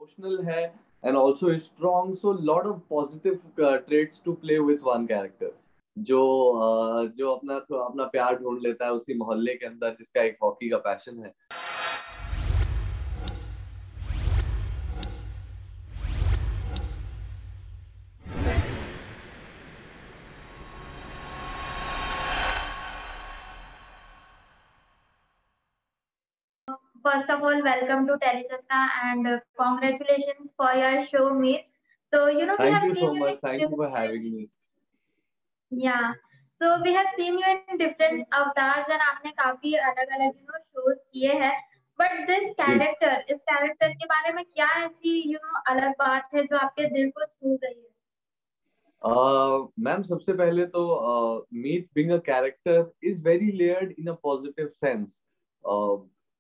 emotional है and also is strong, so lot of positive traits to play with one character. जो अपना प्यार ढूंढ लेता है उसी मोहल्ले के अंदर, जिसका एक हॉकी का पैशन है। First of all, welcome to Telechaska and congratulations for your show, Meet. So, we Thank have you seen so you much. in Thank you for having me. yeah. So we have seen you in different avatars and आपने काफी अलग-अलग shows किए हैं. But this character, इस character के बारे में क्या ऐसी अलग बात है जो आपके दिल को छू गई है? मैम, सबसे पहले तो मीत being a character is very layered in a positive sense.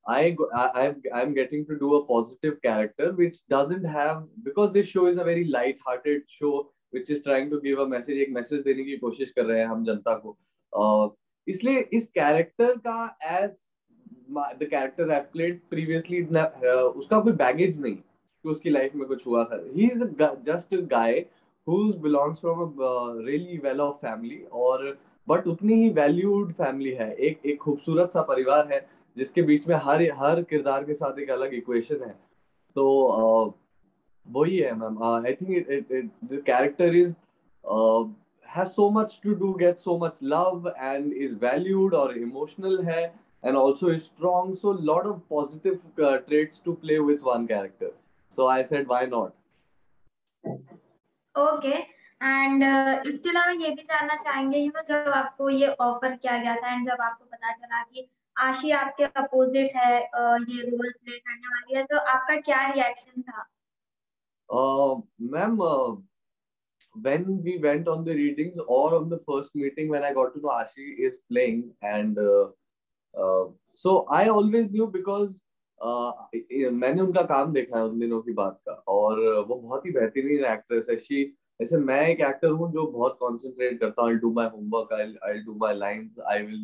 I'm getting to do a positive character which doesn't have, because this show is a very light-hearted show which is trying to give a message, एक message देने की कोशिश कर रहे हैं हम जनता को। इसलिए इस कैरेक्टर का as the character I played previously, उसका कोई बैगेज नहीं कि उसकी लाइफ में कुछ हुआ था। He is just a guy who belongs from a really well off family, और बट उतनी ही वैल्यूड फैमिली है, एक खूबसूरत सा परिवार है जिसके बीच में हर किरदार के साथ एक अलग इक्वेशन है। तो वही है ma'am. I think the character is has so much to do, get so much love and is valued or emotional है, and also is strong, so lot of positive traits to play with one character, so I said why not. Okay and इसके अलावा ये भी जानना चाहेंगे जब आपको ये ऑफर किया गया था एंड जब आपको पता चला कि आशी आपके अपोजिट है ये रोल प्ले करने वाली है, तो आपका क्या रिएक्शन था? Ma'am, when we went on the readings or on the first meeting when I got to know Ashi is playing, and so I always knew because मैंने उनका काम देखा है उन दिनों की बात का, और वो बहुत ही बेहतरीन एक्ट्रेस है। शी, जैसे मैं एक एक्टर हूँ जो बहुत कंसंट्रेट करता हूँ, I'll do my homework, I'll do my lines, I will।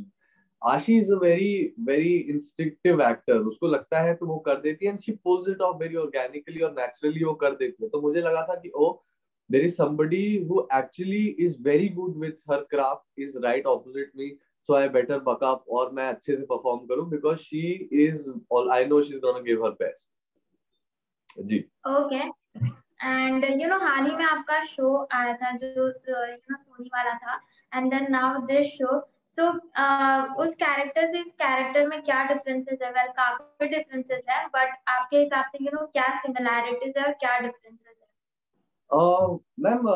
Aashi is a very instinctive actor, उसको लगता है तो वो कर देती है, and she pulls it off very organically और नेचुरली वो कर देती है। तो मुझे लगा था कि oh, there is somebody who actually is very good with her craft, is right opposite me, so I better buck up और मैं अच्छे से परफॉर्म करूं, because she is all, I know she is gonna give her best. जी okay and हाल ही में आपका शो आया था जो सोनी वाला था, and then now this show. So उस कैरेक्टर से इस कैरेक्टर में क्या डिफरेंसेस है? वेल काफी डिफरेंसेस है, बट आपके हिसाब से क्या सिमिलैरिटीज है और क्या डिफरेंसेस है? मैम,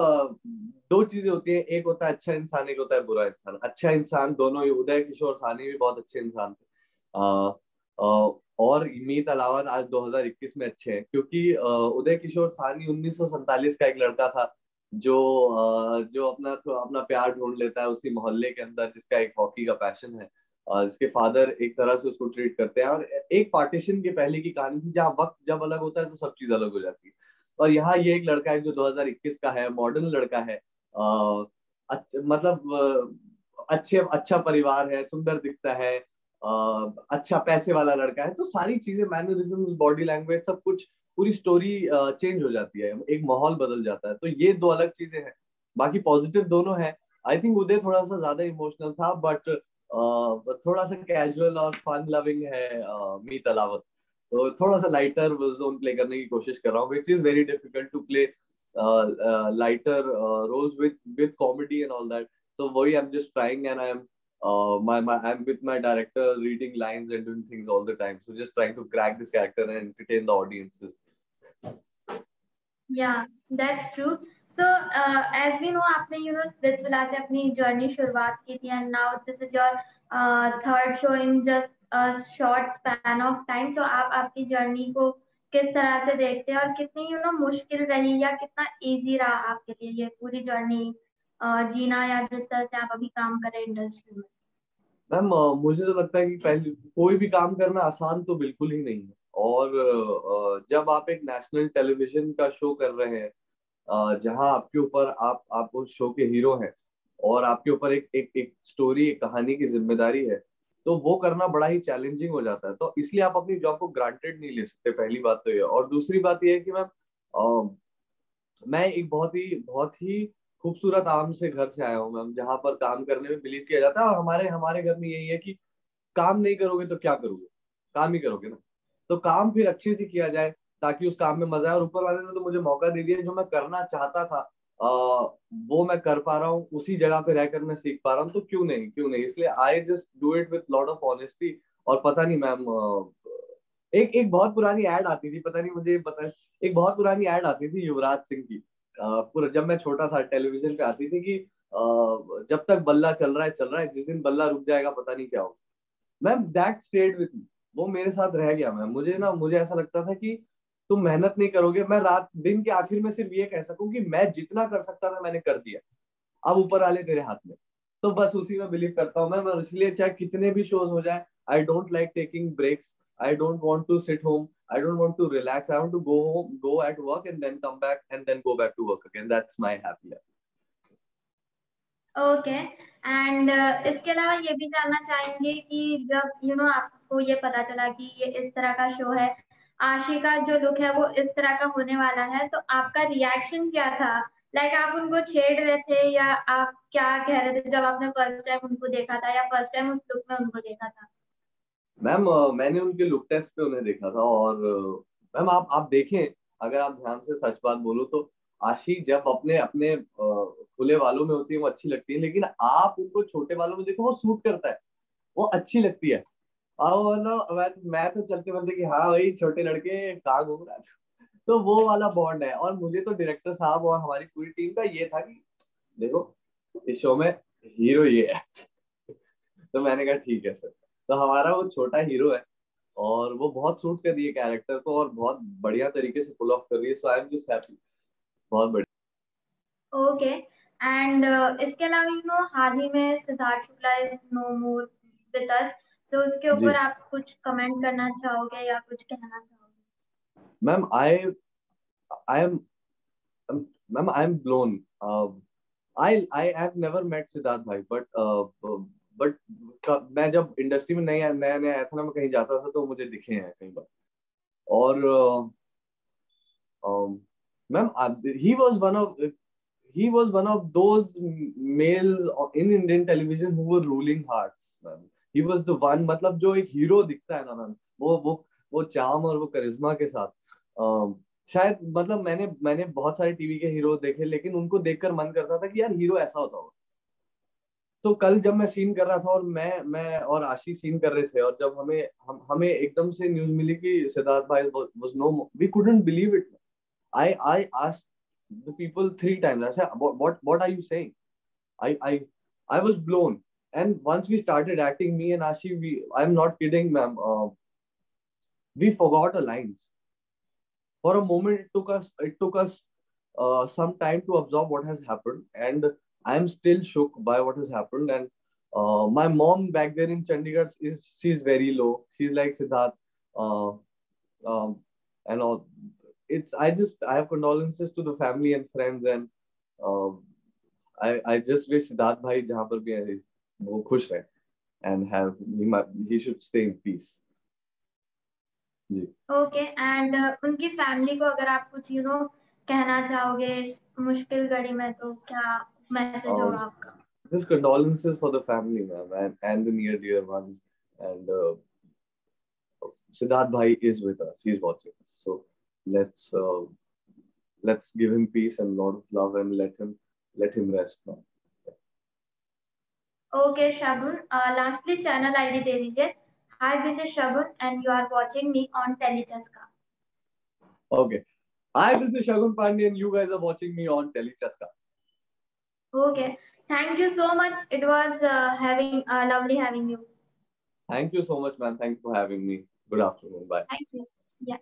दो चीजें होती है, एक होता है अच्छा इंसान, एक होता है बुरा इंसान। अच्छा इंसान दोनों ही, उदय किशोर सानी भी बहुत अच्छे इंसान थे, और मीत अलावा आज 2021 में अच्छे हैं, क्योंकि उदय किशोर सानी 1947 का एक लड़का था जो अपना प्यार ढूंढ लेता है उसी मोहल्ले के अंदर, जिसका एक हॉकी का पैशन है, जिसके फादर एक तरह से उसको ट्रीट करते हैं, और एक पार्टीशन के पहले की कहानी थी जहाँ वक्त जब अलग होता है तो सब चीज अलग हो जाती है। और यहाँ ये एक लड़का है जो 2021 का है, मॉडर्न लड़का है, मतलब अच्छा परिवार है, सुंदर दिखता है, अच्छा पैसे वाला लड़का है, तो सारी चीजें, मैनरिज्म, बॉडी लैंग्वेज, सब कुछ, पूरी स्टोरी चेंज हो जाती है, एक माहौल बदल जाता है। तो ये दो अलग चीजें हैं, बाकी पॉजिटिव दोनों है। आई थिंक उदय थोड़ा सा ज्यादा इमोशनल था, बट थोड़ा सा कैजुअल और फन लविंग है मीत अलावत। तो थोड़ा सा लाइटर जोन प्ले करने की कोशिश कर रहा हूँ, which is very difficult to play lighter roles with comedy and all that. So वही I'm just trying, and I'm with my director reading lines and doing things all the time. So just trying to crack this character and entertain the audiences. Yeah, that's true. So as we know, आपने Splitsvilla से अपनी journey शुरुआत की थी, and now this is your third show in just a short span of time. So आप आपकी journey को किस तरह से देखते हैं और कितनी मुश्किल रही या कितना इजी रहा आपके लिए ये पूरी जर्नी जीना, या जिस तरह से आप अभी काम कर रहे हैं इंडस्ट्री में? मैम, मुझे तो लगता है कि पहले कोई भी काम करना आसान तो बिल्कुल ही नहीं है, और जब आप एक नेशनल टेलीविजन का शो कर रहे हैं, जहां आपके ऊपर आप उस शो के हीरो हैं, और आपके ऊपर एक एक एक स्टोरी, एक कहानी की जिम्मेदारी है, तो वो करना बड़ा ही चैलेंजिंग हो जाता है। तो इसलिए आप अपनी जॉब को ग्रांटेड नहीं ले सकते, पहली बात तो ये। और दूसरी बात ये है कि मैं एक बहुत ही खूबसूरत आम से घर से आया हूँ मैम, जहाँ पर काम करने में बिलीव किया जाता है। और हमारे हमारे घर में यही है कि काम नहीं करोगे तो क्या करोगे, काम ही करोगे ना। तो काम फिर अच्छे से किया जाए ताकि उस काम में मजा आए। और ऊपर वाले ने तो मुझे मौका दे दिया, जो मैं करना चाहता था वो मैं कर पा रहा हूँ, उसी जगह पे रहकर मैं सीख पा रहा हूँ। तो क्यों नहीं, क्यों नहीं। इसलिए I just do it with lot of honesty. और पता नहीं मैम, एक एक बहुत पुरानी एड आती थी, पता नहीं मुझे पता, एक बहुत पुरानी एड आती थी युवराज सिंह की, पूरा जब मैं छोटा था टेलीविजन पे आती थी कि जब तक बल्ला चल रहा है चल रहा है, जिस दिन बल्ला रुक जाएगा पता नहीं क्या होगा। Ma'am that stayed with me, वो मेरे साथ रह गया मैम। मुझे ऐसा लगता था कि तुम मेहनत नहीं करोगे, मैं रात दिन के आखिर में सिर्फ ये कह सकूं कि मैं जितना कर सकता था मैंने कर दिया, अब ऊपर वाले तेरे हाथ में। तो बस उसी में बिलीव करता हूँ मैं, इसलिए चाहे कितने भी शोज हो जाए, I don't like taking breaks, I don't want to sit home, I don't want to relax, I want to go home, go at work and then come back and then go back to work again, that's my happy life. Okay. And इसके अलावा ये भी जानना चाहेंगे कि जब आपको ये पता चला कि ये इस तरह का शो है, आशी का जो लुक है वो इस तरह का होने वाला है, तो आपका रिएक्शन क्या था? लाइक आप उनको छेड़ रहे थे या आप क्या कह रहे थे जब आपने फर्स्ट टाइम उनको देखा था या फर्स्ट टाइम उस लुक में उनको देखा था? मैम मैंने उनके लुक टेस्ट पे उन्हें देखा था। और मैम आप देखें, अगर आप ध्यान से सच बात बोलो तो आशी जब अपने अपने खुले बालों में होती है वो अच्छी लगती है, लेकिन आप उनको छोटे बालों में देखो वो सूट करता है, वो अच्छी लगती है। और मतलब मैं तो चलते बोलते कि हाँ भाई छोटे लड़के कहाँ घूम रहा है। तो वो वाला बॉन्ड है। और मुझे तो डायरेक्टर साहब और हमारी पूरी टीम का ये था कि देखो इस शो में हीरो ये है। तो मैंने कहा ठीक है सर। तो हमारा वो छोटा हीरो है और वो बहुत सूट कर रही है कैरेक्टर को और बहुत बढ़िया तरीके से पुल ऑफ कर रही है। So I am just happy, बहुत बढ़िया। ओके। एंड इसके अलावा हाल ही में Siddharth Shukla is no more with us, so उसके जी ऊपर आप कुछ कमेंट करना चाहोगे या कुछ कहना चाहोगे? Ma'am, I am ma'am I am blown. I have never met Siddharth भाई, बट मैं जब इंडस्ट्री में नया नया नया आया था ना, मैं कहीं जाता था तो मुझे दिखे हैं कई बार। और ma'am he was one of those males in Indian television who were ruling hearts, man. He was the one, मतलब जो एक हीरो दिखता है ना मैम, वो चार्म और वो करिश्मा के साथ, शायद मतलब मैंने बहुत सारे टीवी के हीरो देखे, लेकिन उनको देखकर मन करता था कि यार हीरो ऐसा होता होगा। तो कल जब मैं सीन कर रहा था और मैं और आशीष सीन कर रहे थे, और जब हमें एकदम से न्यूज मिली कि सिद्धार्थ भाई was no, we couldn't believe it. I asked the people 3 times. I said, what are you saying? I I was blown. And once we started acting, me and Ashi, I'm not kidding, ma'am. We forgot our lines. For a moment, it took us some time to absorb what has happened, and I'm still shook by what has happened. And my mom back there in Chandigarh she's very low. She's like Siddharth, uh, um, and all. I have condolences to the family and friends, and uh, I just wish Siddharth bhai जहाँ पर भी है वो खुश रहे and he should stay in peace. जी okay. And उनकी family को अगर आप कुछ कहना चाहोगे इस मुश्किल घड़ी में, तो क्या मैसेज होगा um, आपका? just condolences for the family, ma'am, and the near dear ones. And Siddharth bhai is with us. He's watching us. So let's uh, let's give him peace and a lot of love and let him rest now. Okay Shagun, lastly channel ID दे दीजिए। Hi, this is Shagun and you are watching me on Tellychaska. Okay. Hi, this is Shagun Pandey, and you guys are watching me on Telechaska. Okay, thank you so much, it was having lovely having you. Thank you so much, man. Thank you for having me. Good afternoon. Bye. Thank you. या